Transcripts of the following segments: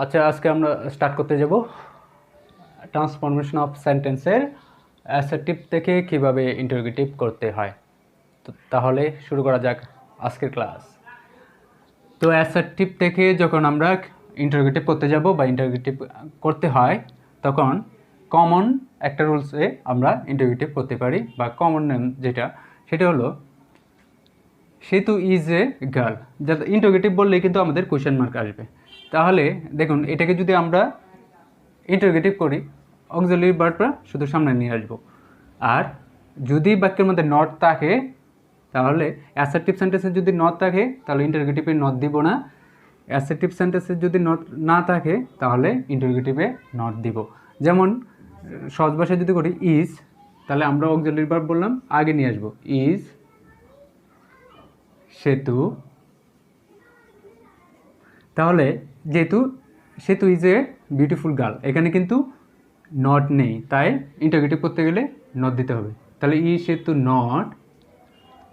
আচ্ছা, আজকে আমরা স্টার্ট করতে যাব ট্রান্সফরমেশন অফ সেন্টেন্সের অ্যাসার্টিভ থেকে কিভাবে ইন্টারোগেটিভ করতে হয়। তো তাহলে শুরু করা যাক আজকের ক্লাস। তো অ্যাসার্টিভ থেকে যখন আমরা ইন্টারোগেটিভ করতে যাব বা ইন্টারোগেটিভ করতে হয়, তখন কমন একটা রুলসে আমরা ইন্টারোগেটিভ করতে পারি, বা কমন নেম যেটা, সেটা হলো সেতু ইজ এ গার্ল। যাতে ইন্টারোগেটিভ বললেই কিন্তু আমাদের কোয়েশ্চেন মার্ক আসবে। তাহলে দেখুন, এটাকে যদি আমরা ইন্টারোগেটিভ করি, অক্সিলারি ভার্বটা শুধু সামনে নিয়ে আসবো। আর যদি বাক্যের মধ্যে নট থাকে, তাহলে অ্যাসার্টিভ সেন্টেন্সে যদি নট থাকে তাহলে ইন্টারোগেটিভে নট দিব না। অ্যাসার্টিভ সেন্টেন্সে যদি নট না থাকে তাহলে ইন্টারোগেটিভে নট দিব। যেমন সহজ ভাষায় যদি করি ইজ, তাহলে আমরা অক্সিলারি ভার্ব বললাম, আগে নিয়ে আসবো ইজ সেতু। তাহলে যেহেতু সেতু ইজ এ বিউটিফুল গার্ল, এখানে কিন্তু নট নেই, তাই ইন্টারোগেটিভ করতে গেলে নট দিতে হবে। তাহলে ই সেতু নট,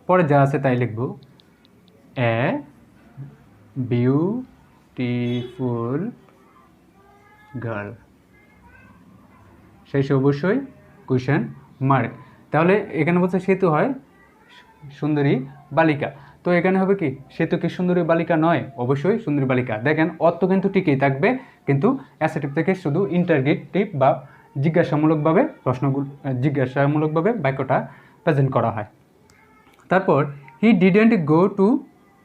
পরে যা আছে তাই লিখব, এ বিউটিফুল গার্ল, শেষে অবশ্যই কোয়েশ্চেন মার্ক। তাহলে এখানে বলছে সেতু হয় সুন্দরী বালিকা, তো এখানে হবে কি, সেতু কি সুন্দরী বালিকা নয়? অবশ্যই সুন্দরী বালিকা। দেখেন অর্থ কিন্তু ঠিকই থাকবে, কিন্তু অ্যাসার্টিভ থেকে শুধু ইন্টারোগেটিভ বা জিজ্ঞাসামূলকভাবে বাক্যটা প্রেজেন্ট করা হয়। তারপর he didn't go to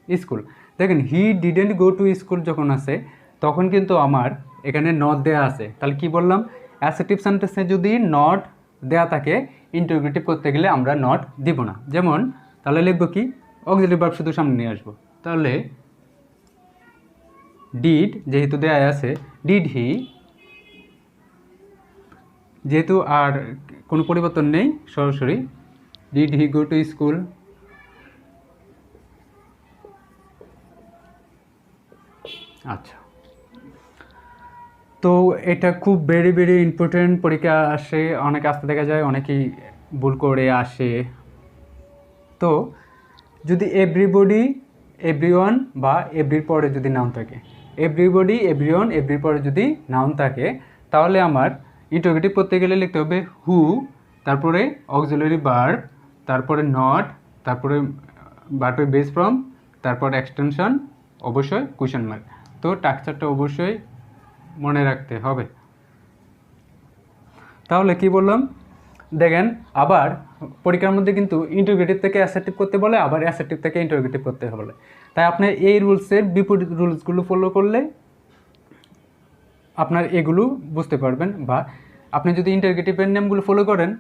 school. দেখেন he didn't go to school যখন আছে, তখন কিন্তু আমার এখানে নট দেয়া আছে। তাহলে কি বললাম, অ্যাসার্টিভ সেন্টেন্সে যদি নট দেয়া থাকে, ইন্টারোগেটিভ করতে গেলে আমরা নট দিব না। যেমন তাহলে লিখব কি, অক্সিলারি ভার্ব শুধু সামনে নিয়ে আসবো। তাহলে ডিড যেহেতু দেয়া আছে, ডিড হি, যেহেতু আর কোনো পরিবর্তন নেই, সরাসরি did he go to school. আচ্ছা, তো এটা খুব ভেরি ভেরি ইম্পর্টেন্ট। পরীক্ষা আসে, অনেক আসতে দেখা যায়, অনেকেই ভুল করে আসে। তো যদি এভরিবডি, এভরিওয়ান বা এভরির পরে যদি নাউন থাকে, এভরিবডি, এভরিওয়ান, এভরির পরে যদি নাউন থাকে, তাহলে আমার ইন্টারোগেটিভ করতে গেলে লিখতে হবে হু, তারপরে অক্সিলারি ভার্ব, তারপরে নট, তারপরে ভার্বের বেস ফর্ম, তারপর এক্সটেনশন, অবশ্যই কোয়েশ্চেন মার্ক। তো স্ট্রাকচারটা অবশ্যই মনে রাখতে হবে। তাহলে কি বললাম, দেখেন আবার পরীক্ষার মধ্যে কিন্তু ইন্টারোগেটিভ থেকে অ্যাসার্টিভ করতে বলে, আবার অ্যাসার্টিভ থেকে ইন্টারোগেটিভ করতে বলে। তাই আপনি এই রুলসের বিপরীত রুলসগুলো ফলো করলে আপনার এগুলো বুঝতে পারবেন। বা আপনি যদি ইন্টারোগেটিভের নেমগুলো ফলো করেন,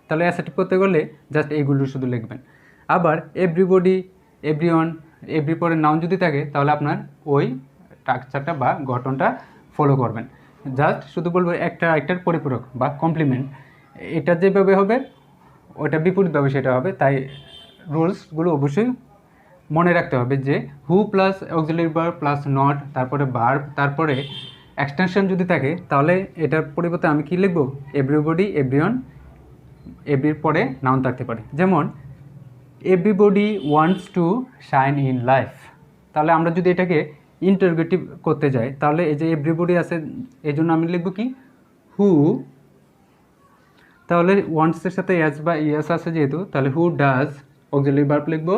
তাহলে অ্যাসার্টিভ করতে গেলে জাস্ট এইগুলো শুধু লিখবেন। আবার এভরিবডি, এভরিওয়ান, এভরি পরে নাউন যদি থাকে, তাহলে আপনার ওই স্ট্রাকচারটা বা গঠনটা ফলো করবেন। জাস্ট শুধু বলবো একটার পরিপূরক বা কমপ্লিমেন্ট, এটা যেভাবে হবে ওটা বিপরীতভাবে সেটা হবে। তাই রুলসগুলো অবশ্যই মনে রাখতে হবে যে who plus auxiliary verb plus not, তারপরে ভার্ব, তারপরে এক্সটেনশন যদি থাকে, তাহলে এটার পরিবর্তে আমি কি লিখব, এভরিবডি, এভরিওয়ান, এভরির পরে নাউন থাকতে পারে। যেমন everybody wants to shine in life. তাহলে আমরা যদি এটাকে ইন্টারোগেটিভ করতে যাই, তাহলে এই যে এভরিবডি আছে, এই জন্য আমি লিখব কি, হু, তাহলে ওয়ান্টসের সাথে এস বা ইএস আছে যেহেতু, তাহলে হু ডাজ, অক্সিলারি ভার্ব লিখব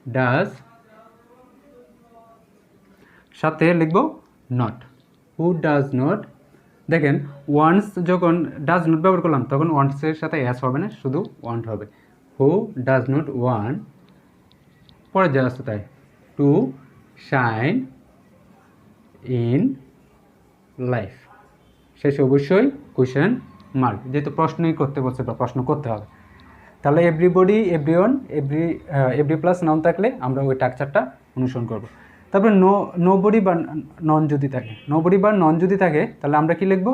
ডাজ, সাথে লিখব নট, হু ডাজ নট। দেখেন ওয়ান্টস যখন ডাজ নট ব্যবহার করলাম, তখন ওয়ান্টসের সাথে এস হবে না, শুধু ওয়ান্ট হবে। হু ডাজ নট ওয়ান্ট, পরে যা আছে তাই, টু শাইন ইন লাইফ, শেষে অবশ্যই কোয়েশ্চেন মার্ক, যেহেতু প্রশ্নই করতে বলছে বা প্রশ্ন করতে হবে। তাহলে everybody, everyone, every plus noun থাকলে আমরা ওই স্ট্রাকচারটা অনুসরণ করব। তারপরে নোবডি বা নন যদি থাকে, নোবডি বা নন যদি থাকে, তাহলে আমরা কি লিখব,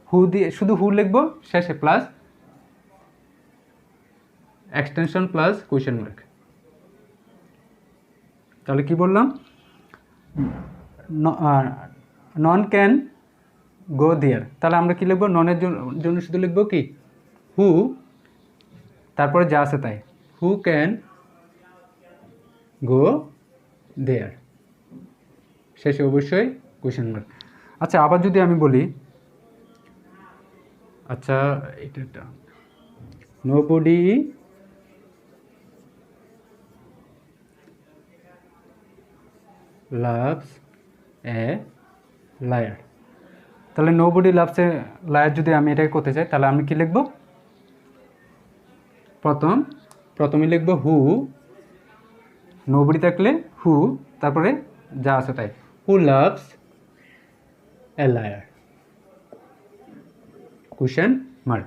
হু দিয়ে শুধু হু লিখব, শেষে plus extension plus question mark. তাহলে কি বললাম, নন ক্যান গো দেয়ার, তাহলে আমরা কি লিখব, ননের জন্য শুধু লিখব কি, হু, তারপরে যা আছে তাই, হু ক্যান গো দেয়ার, শেষে অবশ্যই কোয়েশ্চেন মার্ক। আচ্ছা, আবার যদি আমি বলি, আচ্ছা এটা নোবডি লাভস এ লায়ার। তাহলে নোবডি লাভস এ লায়ার যদি আমি এটাকে করতে চাই, তাহলে আমি কি লিখব? প্রথমে লিখব হু, নোবডি থাকলে হু, তারপরে যা আছে তাই, who loves a liar, question mark.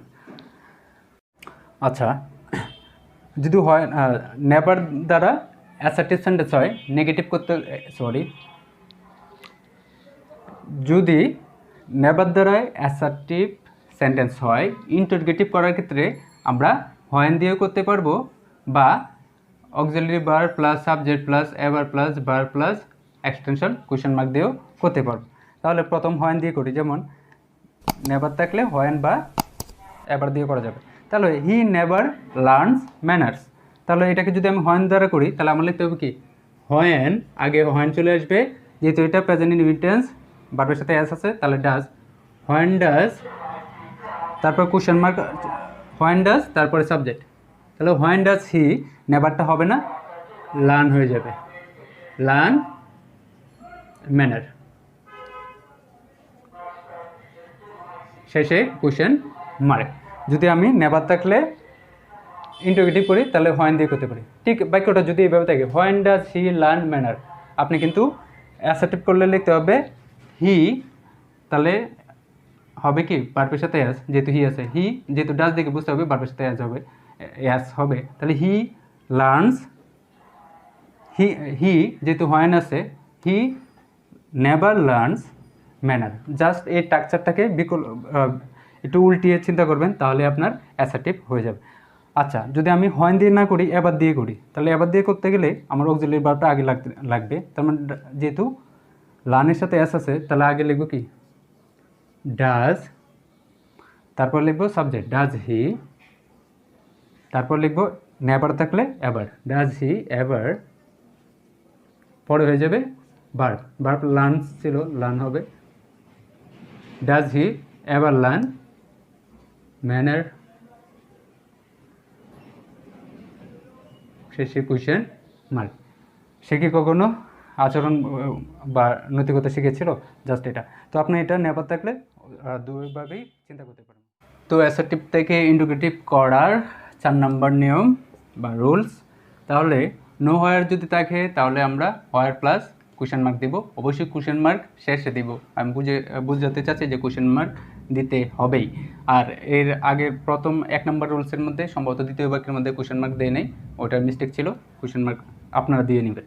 আচ্ছা, যদি হয় নেভার দ্বারা অ্যাসার্টিভ সেন্টেন্স হয়, নেগেটিভ করতে যদি নেভার দ্বারা অ্যাসার্টিভ সেন্টেন্স হয়, ইন্টারগেটিভ করার ক্ষেত্রে আমরা হোয়েন দিয়েও করতে পারবো, বা auxiliary verb plus subject plus ever plus verb plus extension question mark দিয়েও করতে পারবো। তাহলে প্রথম হোয়েন দিয়ে করি, যেমন নেভার থাকলে হোয়েন বা এভার দিয়ে করা যাবে। তাহলে হি নেভার লার্নস ম্যানার্স। তাহলে এটাকে যদি আমি হোয়েন দ্বারা করি, তাহলে আমার লিখতে হবে কি, হোয়েন, আগে হোয়েন চলে আসবে, যেহেতু এটা প্রেজেন্ট ইনডিফিনিট টেন্স, ভার্বের সাথে এস আছে, তাহলে ডাজ, হোয়েন ডাজ, তারপর কোশ্চেন মার্ক, হোয়েন ডাজ, তারপরে সাবজেক্ট। তাহলে হোয়েন ডাজ হি, নেভারটা হবে না, লার্ন হয়ে যাবে, লার্ন ম্যানার, শেষে কোশ্চেন মার্ক। যদি আমি নেভার থাকলে ইন্টারোগেটিভ করি, তাহলে হোয়েন দিয়ে করতে পারি। ঠিক বাক্যটা যদি এইভাবে থাকে, when does he learn manner, আপনি কিন্তু অ্যাসার্টিভ করলে লিখতে হবে হি, তাহলে হবে কি ভার্বের সাথে অ্যাস, যেহেতু হি আছে, হি যেহেতু ডাজ দেখে বুঝতে হবে ভার্বের সাথে অ্যাস হবে, অ্যাস হবে, তাহলে হি লার্নস, হি যেহেতু হোয়েন আছে, he never learns manner. Just এই স্ট্রাকচারটাকে একটু উল্টিয়ে চিন্তা করবেন, তাহলে আপনার অ্যাসার্টিভ হয়ে যাবে। আচ্ছা, যদি আমি হোয়েন দিয়ে না করি, এবার দিয়ে করি, তাহলে এবার দিয়ে করতে গেলে আমার অক্সিলারি ভার্বটা আগে লাগবে। তার মানে যেহেতু লার্নের সাথে এস আছে, তাহলে আগে লিখব কি, ডাজ, তারপর লিখব সাবজেক্ট ডাজ হি, তারপর লিখব নেভার থাকলে এভার, ডাজ হি এভার, পরে হয়ে যাবে ভার্ব, ভার্ব লার্নস ছিল, লার্ন হবে, does he ever learn manner, শেষে কোশ্চেন মার্ক। সে কি কখনো আচরণ বা নৈতিকতা শিখেছিল? জাস্ট এটা। তো আপনি এটা নেভার থাকলে দুইভাবেই চিন্তা করতে পারেন। তো অ্যাসার্টিভ থেকে ইন্টারোগেটিভ করার 4 নম্বর নিয়ম বা রুলস। তাহলে নো হোয়ার যদি থাকে, তাহলে আমরা হোয়ার প্লাস কোশ্চেন মার্ক দিব। অবশ্যই কোশ্চেন মার্ক শেষে দিব। আমি বুঝাতে চাচ্ছি যে কোশ্চেন মার্ক দিতে হবেই। আর এর আগের প্রথম 1 নম্বর রুলসের মধ্যে সম্ভবত দ্বিতীয় বাক্যের মধ্যে কোশ্চেন মার্ক দেয় নেই, ওটার মিস্টেক ছিল, কোশ্চেন মার্ক আপনারা দিয়ে নেবেন।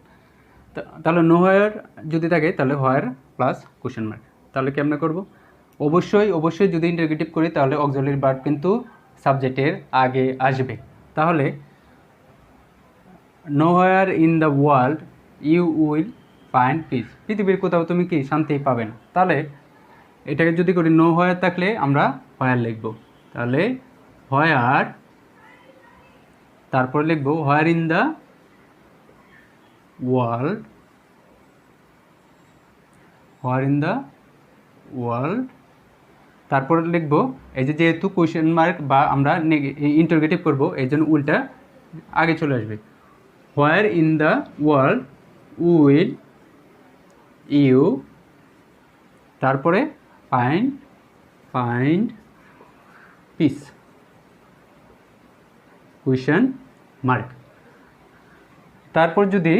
তাহলে নো হোয়ার যদি থাকে, তাহলে হোয়ার প্লাস কোশ্চেন মার্ক। তাহলে কেমনে করব? অবশ্যই যদি ইন্টারোগেটিভ করি, তাহলে অক্সিলারি ভার্ব কিন্তু সাবজেক্টের আগে আসবে। তাহলে nowhere in the world you will find peace, পৃথিবীর কোথাও তুমি কি শান্তি পাবে না। তাহলে এটাকে যদি করি, নো হোয়ার থাকলে আমরা হোয়ার লিখব। তাহলে হোয়ার, তারপর লিখব হোয়ার in the world, where in the world, তারপর লিখব এই যেহেতু কোশ্চেন মার্ক বা আমরা ইন্টারোগেটিভ করব, এই জন্য উল্টা আগে চলে আসবে। Where in the world will you, তারপরে ফাইন্ড পিস, কোশ্চেন মার্ক। তারপর যদি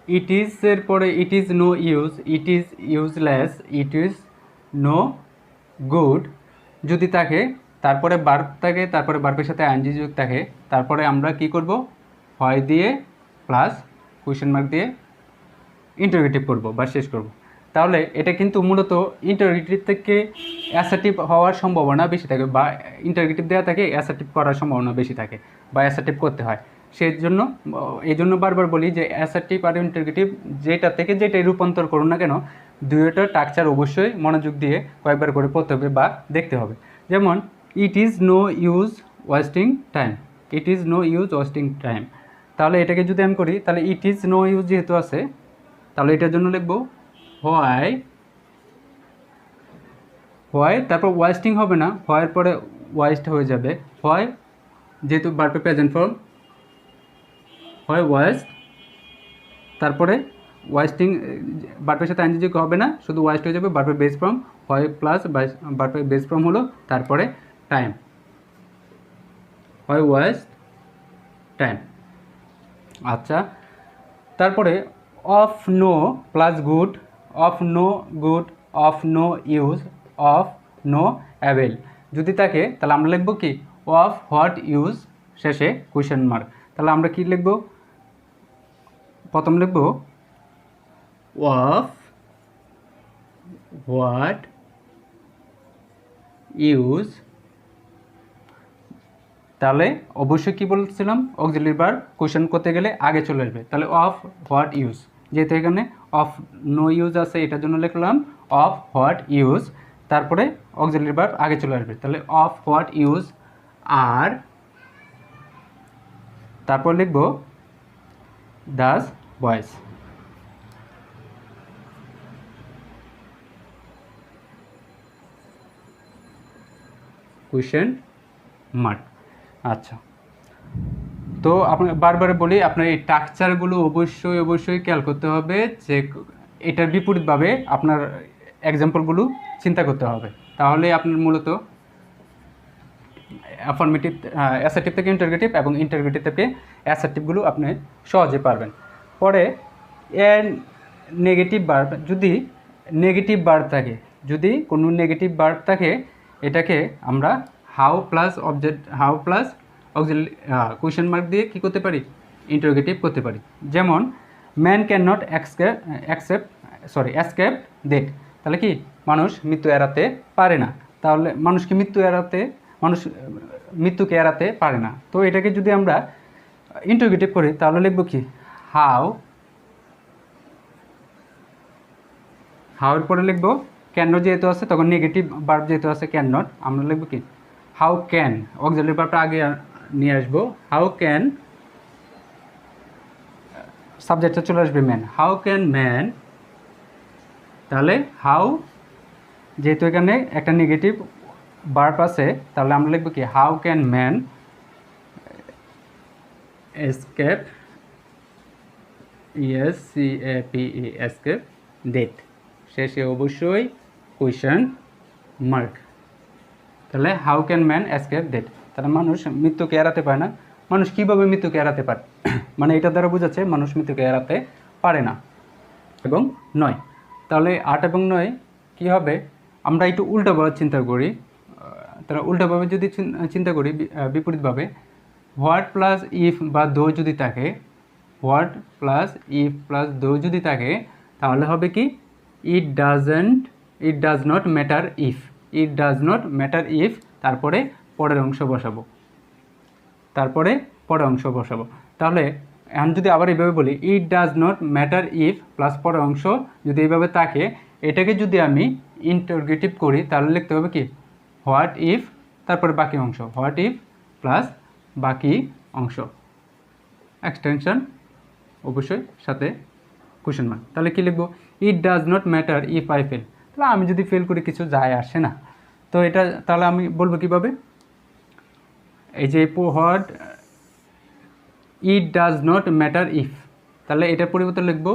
ইট ইজ এর পরে it is no use, it is useless, it is no good যদি থাকে, তারপরে ভার্ব থাকে, তারপরে ভার্বের সাথে আইএনজি যোগ থাকে, তারপরে আমরা কি করব, হয় দিয়ে প্লাস কোশ্চেন মার্ক দিয়ে ইন্টারোগেটিভ করব বা শেষ করব। তাহলে এটা কিন্তু মূলত ইন্টারোগেটিভ থেকে অ্যাসার্টিভ হওয়ার সম্ভাবনা বেশি থাকে, বা ইন্টারোগেটিভ দেওয়া থাকে অ্যাসার্টিভ করার সম্ভাবনা বেশি থাকে, বা অ্যাসার্টিভ করতে হয়। এই জন্য বারবার বলি যে অ্যাসার্টিভ আর ইন্টারোগেটিভ যেটা থেকে যেটাই রূপান্তর করুন না কেন, দুইটা স্ট্রাকচার অবশ্যই মনোযোগ দিয়ে কয়েকবার করে পড়তে হবে বা দেখতে হবে। যেমন it is no use wasting time, it is no use wasting time. তাহলে এটাকে যদি আমি করি, তাহলে ইট ইজ নো ইউজ যেহেতু আছে, তাহলে এটার জন্য লিখব হোয়াই হয়, তারপর ওয়াস্টিং হবে না, হয়ের পরে ওয়াইস্ট হয়ে যাবে, হয় যেহেতু ভার্বের প্রেজেন্ট ফর্ম, হয় ওয়াস্ট, তারপরে ওয়াস্টিং ভার্বের সাথে আইনজি যোগ হবে না, শুধু ওয়াস্ট হয়ে যাবে, ভার্বের বেস ফর্ম হয় প্লাস ভার্বের বেস ফর্ম হলো তারপরে টাইম, হয় ওয়াস্ট টাইম। আচ্ছা, তারপরে of no plus good, of no good, of no use, of no avail যদি থাকে তাহলে আমরা লিখব কি অফ হোয়াট ইউজ, শেষে কোয়েশ্চেন মার্ক। তাহলে আমরা কি লিখব, প্রথম লিখব অফ হোয়াট ইউজ, তাহলে অবশ্যই কি বলছিলাম অক্সিলারি ভার্ব কোয়েশ্চেন করতে গেলে আগে চলে আসবে, তাহলে অফ হোয়াট ইউজ, যেহেতু এখানে অফ নো ইউজ আছে এটার জন্য লিখলাম অফ হোয়াট ইউজ, তারপরে অক্সিলারি ভার্ব আগে চলে আসবে, তাহলে অফ হোয়াট ইউজ আর, তারপর লিখব দাস বয়েস, কোয়েশ্চেন মার্ক। আচ্ছা, তো আপনার বারবার বলি আপনার এই স্ট্রাকচারগুলো অবশ্যই খেয়াল করতে হবে, যে এটার বিপরীতভাবে আপনার এক্সাম্পলগুলো চিন্তা করতে হবে, তাহলে আপনার মূলত অ্যাফার্মেটিভ অ্যাসার্টিভ থেকে ইন্টারগেটিভ এবং ইন্টারগেটিভ থেকে অ্যাসার্টিভগুলো আপনি সহজে পারবেন। পরে এর নেগেটিভ ভার্ব, যদি নেগেটিভ ভার্ব থাকে, যদি কোনো নেগেটিভ ভার্ব থাকে এটাকে আমরা how plus object, how plus auxiliary question mark দিয়ে কী করতে পারি, ইন্টারোগেটিভ করতে পারি। যেমন man can not escape death, তাহলে কি মানুষ মৃত্যু এড়াতে পারে না, তাহলে মানুষ কি মৃত্যুকে এড়াতে পারে না, তো এটাকে যদি আমরা ইন্টারোগেটিভ করি তাহলে লিখব কি হাউর পরে লিখব ক্যান নট, যেহেতু আছে তখন নেগেটিভ ভার্ব যেহেতু আছে ক্যান নট, আমরা লিখব কি হাউ ক্যান, অক্সিলারি ভার্বটা আগে নিয়ে আসবো, হাউ ক্যান, সাবজেক্টটা চলে আসবে ম্যান, হাউ ক্যান ম্যান, তাহলে হাউ যেহেতু এখানে একটা নেগেটিভ ভার্ব আছে তাহলে আমরা লিখব কি how can man escape, escape death, শেষে অবশ্যই কোয়েশ্চেন মার্ক। তাহলে how can man escape death, তাহলে মানুষ মৃত্যুকে এড়াতে পারে না, মানুষ কীভাবে মৃত্যুকে এড়াতে পারে, মানে এটা দ্বারা বোঝাচ্ছে মানুষ মৃত্যুকে এড়াতে পারে না এবং নয়। তাহলে 8 এবং 9 কী হবে, আমরা একটু উল্টাভাবে চিন্তা করি, তাহলে উল্টাভাবে যদি চিন্তা করি বিপরীতভাবে, হোয়াট প্লাস ইফ বা দো যদি থাকে, হোয়াট প্লাস ইফ প্লাস দো যদি থাকে তাহলে হবে কি it does not matter if, তারপরে পরের অংশ বসাবো, তাহলে এখন যদি আবার এইভাবে বলি it does not matter if plus পরের অংশ যদি এইভাবে থাকে, এটাকে যদি আমি ইন্টারোগেটিভ করি তাহলে লিখতে হবে কি হোয়াট ইফ, তারপরে বাকি অংশ, হোয়াট ইফ প্লাস বাকি অংশ, এক্সটেনশন অবশ্যই সাথে কোয়েশ্চেন মার্ক। তাহলে কী লিখবো, it does not matter if I fail, তাহলে আমি যদি ফেল করি কিছু যায় আসে না, তো এটা তাহলে আমি বলবো কীভাবে, এই যে what it does not matter if, তাহলে এটার পরিবর্তে লিখব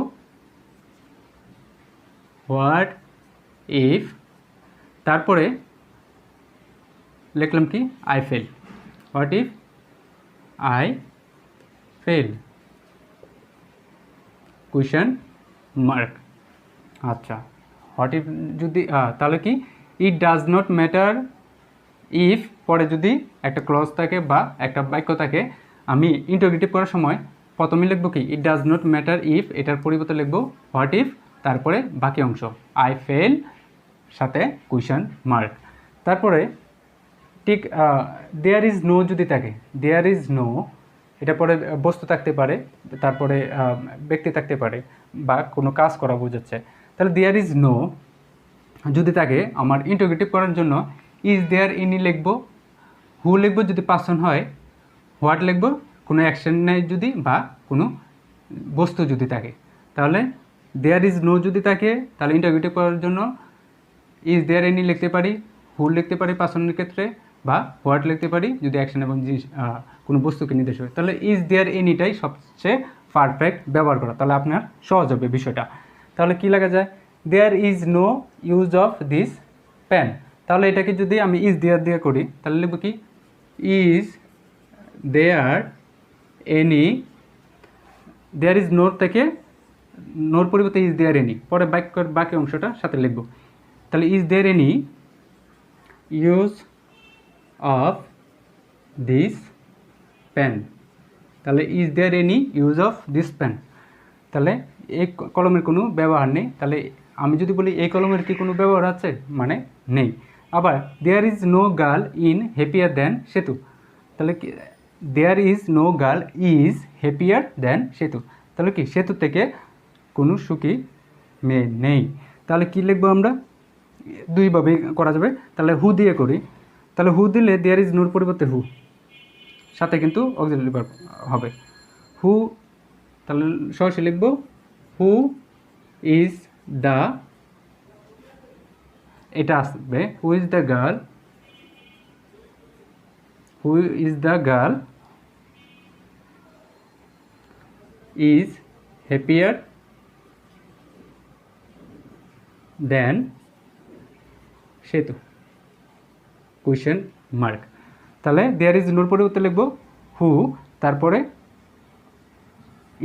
হোয়াট ইফ, তারপরে লিখলাম কি I fail, what if I fail, question mark. আচ্ছা, হোয়াট ইফ যদি তাহলে কি it does not matter if পরে যদি একটা ক্লজ থাকে বা একটা বাক্য থাকে, আমি ইন্টারোগেটিভ করার সময় প্রথমে লিখব কি it does not matter if, এটার পরিবর্তে লিখব হোয়াট ইফ, তারপরে বাকি অংশ আই ফেল সাথে কোয়েশ্চেন মার্ক। তারপরে ঠিক দেয়ার ইজ নো যদি থাকে, দেয়ার ইজ নো, এটা পরে বস্তু থাকতে পারে, তারপরে ব্যক্তি থাকতে পারে বা কোনো কাজ করা বোঝাচ্ছে, তাহলে দেয়ার ইজ নো যদি থাকে আমার ইন্টারোগেটিভ করার জন্য ইজ দেয়ার এনি লিখব, হু লিখব যদি পার্সন হয়, হোয়াট লিখব কোনো অ্যাকশন নেই যদি বা কোনো বস্তু যদি থাকে, তাহলে দেয়ার ইজ নো যদি থাকে তাহলে ইন্টারোগেটিভ করার জন্য ইজ দেয়ার এনি লিখতে পারি, হু লিখতে পারি পার্সনের ক্ষেত্রে, বা হোয়াট লিখতে পারি যদি অ্যাকশন এবং জিনিস কোনো বস্তুকে নির্দেশ করে। তাহলে ইজ দেয়ার এনিটাই সবচেয়ে পারফেক্ট ব্যবহার করা, তাহলে আপনার সহজ হবে বিষয়টা। তাহলে কি লেখা যায়, there is no use of this pen. তাহলে এটাকে যদি আমি ইজ দেয়ার দিয়ে করি তাহলে লিখব কি, is there any, there is নোর থেকে নোর পরিবর্তে ইজ দেয়ার এনি, পরে বাক্যের বাকি অংশটা সাথে লিখব। তাহলে is there any use of this pen, তাহলে is there any use of this pen, তাহলে এই কলমের কোনো ব্যবহার নেই। তাহলে আমি যদি বলি এই কলমের কি কোনো ব্যবহার আছে, মানে নেই। আবার there is no girl in happier than Setu, তাহলে কি there is no girl is happier than Setu, তাহলে কি সেতু থেকে কোনো সুখী মেয়ে নেই। তাহলে কি লিখবো আমরা, দুইভাবে করা যাবে। তাহলে হু দিয়ে করি, তাহলে হু দিলে দেয়ার ইজ নোর পরিবর্তে হু, সাথে কিন্তু অক্সিলারি ভার্ব হবে হু। তাহলে সরাসরি লিখব হু ইজ দ্য, এটা আসবে who is the girl, who is the girl is happier than Setu, question mark. তাহলে দেয়ার ইজ নোর পরিবর্তে লিখব হু, তারপরে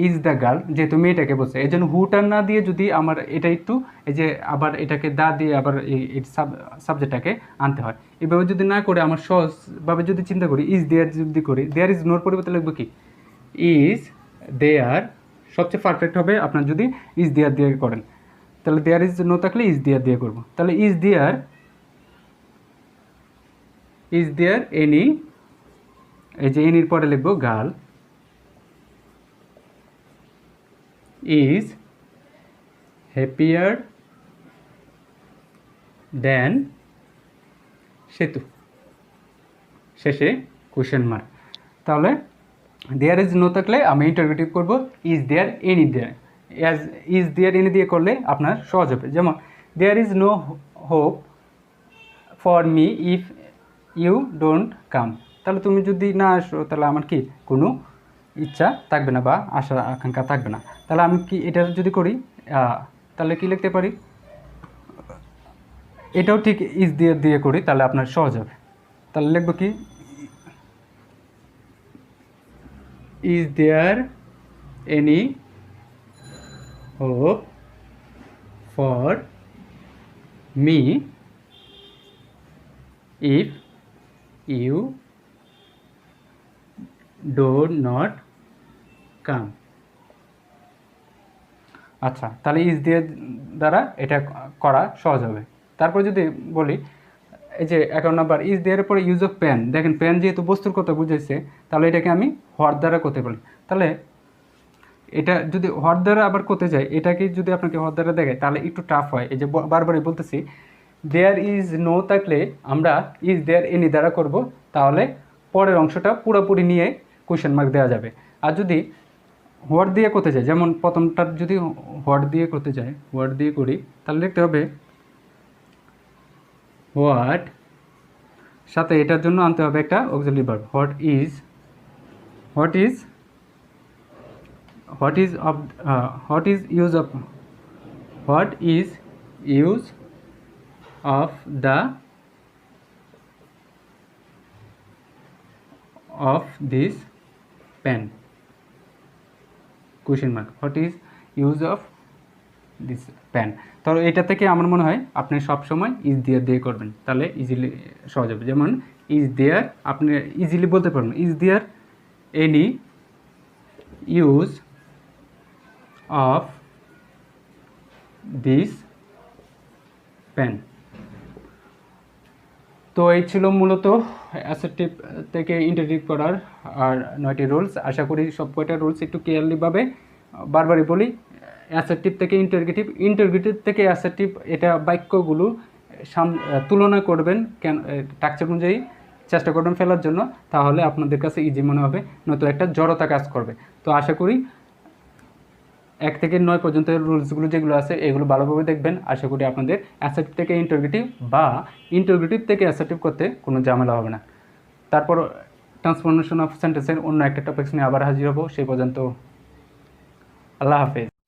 ইজ দ্য গার্ল, যেহেতু মেয়েটাকে বলছে এই জন্য হুটা না দিয়ে যদি আমার এটা একটু এই যে আবার এটাকে দা দিয়ে আবার এই সাবজেক্টটাকে আনতে হয়। এভাবে যদি না করে আমার সহজভাবে যদি চিন্তা করি, ইজ দেয়ার যদি করি, দেয়ার ইজ নোর পরিবর্তে লিখব কি, ইজ দেয়ার, সবচেয়ে পারফেক্ট হবে আপনার যদি ইজ দেয়ার দিয়ে করেন। তাহলে দেয়ার ইজ নো থাকলে ইজ দেয়ার দিয়ে করব। তাহলে ইজ দেয়ার এনি, এই যে এনির পরে লিখব গার্ল ইজ হ্যাপিয়ার দেন সেতু, শেষে কোয়েশ্চেন মার্ক। তাহলে দেয়ার ইজ নো থাকলে আমি ইন্টারোগেটিভ করব is there any there, as is there any দিয়ে করলে আপনার সহজ হবে। যেমন there is no hope for me if you don't come, তাহলে তুমি যদি না আসো তাহলে আমার কি কোনো ইচ্ছা থাকবে না বা আশা আকাঙ্ক্ষা থাকবে না। তাহলে আমি কি এটা যদি করি তাহলে কি লিখতে পারি, এটাও ঠিক ইজ দিয়ে করি তাহলে আপনার সহজ হবে। তাহলে লিখব কি, is there any hope for me if you do not come. আচ্ছা, তাহলে ইজ দিয়ে দ্বারা এটা করা সহজ হবে। তারপর যদি বলি এই যে 11 নাম্বার ইজ দেয়ার পরে ইউজ অফ পেন, দেখেন পেন যেহেতু বস্তুর কথা বুঝেছে তাহলে এটাকে আমি হোয়াট দ্বারা করতে বলি। তাহলে এটা যদি হোয়াট দ্বারা আবার করতে যাই, এটাকে যদি আপনাকে হোয়াট দ্বারা দেখায় তাহলে একটু টাফ হয়। এই যে বারবারই বলতেছি দেয়ার ইজ নো থাকলে আমরা ইজ দেয়ার এনি দ্বারা করব, তাহলে পরের অংশটা পুরোপুরি নিয়ে কোয়েশ্চেন মার্ক দেওয়া যাবে। আর যদি হোয়াট দিয়ে করতে চাই, যেমন প্রথমটার যদি হোয়াট দিয়ে করতে চাই, হোয়াট দিয়ে করি তাহলে লিখতে হবে হোয়াট, সাথে এটার জন্য আনতে হবে একটা auxiliary verb what is use of this pen, question mark, what is use of this pen. তো এটা থেকে আমার মনে হয় আপনি সবসময় ইজ দেয়ার দিয়ে করবেন, তাহলে ইজিলি সহজ হবে। যেমন ইজ দেয়ার আপনি ইজিলি বলতে পারবেন is there any use of this pen. তো এই ছিল মূলত অ্যাসার্টিভ থেকে ইন্টারোগেটিভ করার আর 9টি রুলস। আশা করি সব কয়টা রুলস একটু ক্লিয়ারলিভাবে বারবারই বলি, অ্যাসার্টিভ থেকে ইন্টারোগেটিভ থেকে অ্যাসার্টিভ, এটা বাক্যগুলো তুলনা করবেন কেন স্ট্রাকচার অনুযায়ী চেষ্টা করবেন ফেলার জন্য, তাহলে আপনাদের কাছে ইজি মনে হবে, নয়তো একটা জড়তা কাজ করবে। তো আশা করি 1 থেকে 9 পর্যন্ত রুলসগুলো যেগুলো আছে এগুলো ভালোভাবে দেখবেন। আশা করি আপনাদের অ্যাসার্টিভ থেকে ইন্টারোগেটিভ বা ইন্টারোগেটিভ থেকে অ্যাসার্টিভ করতে কোনো ঝামেলা হবে না। তারপর ট্রান্সফরমেশন অফ সেন্টেন্সের অন্য একটা টপিকস নিয়ে আবার হাজির হব। সেই পর্যন্ত আল্লাহ হাফেজ।